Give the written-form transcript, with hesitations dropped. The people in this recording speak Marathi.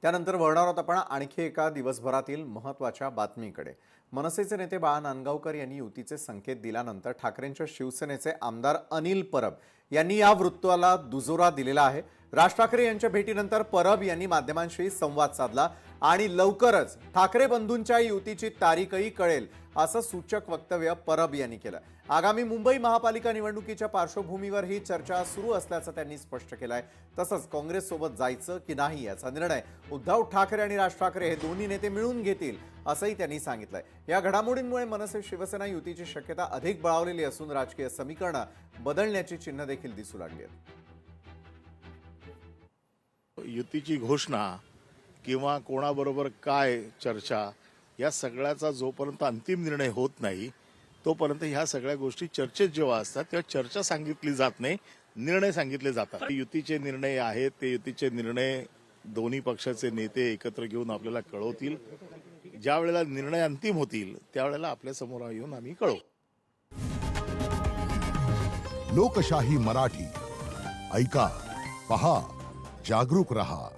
त्यानंतर वळणार आहोत आपण आणखी एका दिवसभरातील महत्त्वाच्या बातमीकडे। मनसेचे नेते बाळा नांदगावकर यांनी युतीचे संकेत दिल्यानंतर ठाकरेंच्या शिवसेनेचे आमदार अनिल परब यांनी या वृत्ताला दुजोरा दिलेला आहे। राज ठाकरे यांच्या भेटीनंतर परब यांनी माध्यमांशी संवाद साधला आणि लवकरच ठाकरे बंधूंच्या युतीची तारीखही कळेल असं सूचक वक्तव्य परब यांनी केलं। आगामी मुंबई महापालिका निवडणुकीच्या पार्श्वभूमीवर ही चर्चा सुरू असल्याचं त्यांनी स्पष्ट केलं आहे। तसंच काँग्रेस सोबत जायचं की नाही याचा निर्णय उद्धव ठाकरे आणि राज ठाकरे हे दोन्ही नेते मिळून घेतील असंही त्यांनी सांगितलंय। या घडामोडींमुळे मनसे शिवसेना युतीची शक्यता अधिक बळावलेली असून राजकीय समीकरणं बदलण्याची चिन्ह देखील दिसू लागली आहेत। युतीची घोषणा किंवा कोणाबरोबर काय चर्चा या सगळ्याचा जोपर्यंत अंतिम निर्णय होत नाही तोपर्यंत ह्या सगळ्या गोष्टी चर्चेत जेव्हा असतात तेव्हा चर्चा सांगितली जात नाही, निर्णय सांगितले जातात। युतीचे निर्णय आहेत ते युतीचे निर्णय दोन्ही पक्षाचे नेते एकत्र घेऊन आपल्याला कळवतील। ज्या वेळेला निर्णय अंतिम होतील त्यावेळेला आपल्या समोर येऊन आम्ही कळवू। लोकशाही मराठी ऐका, पहा, जागरूक रहा।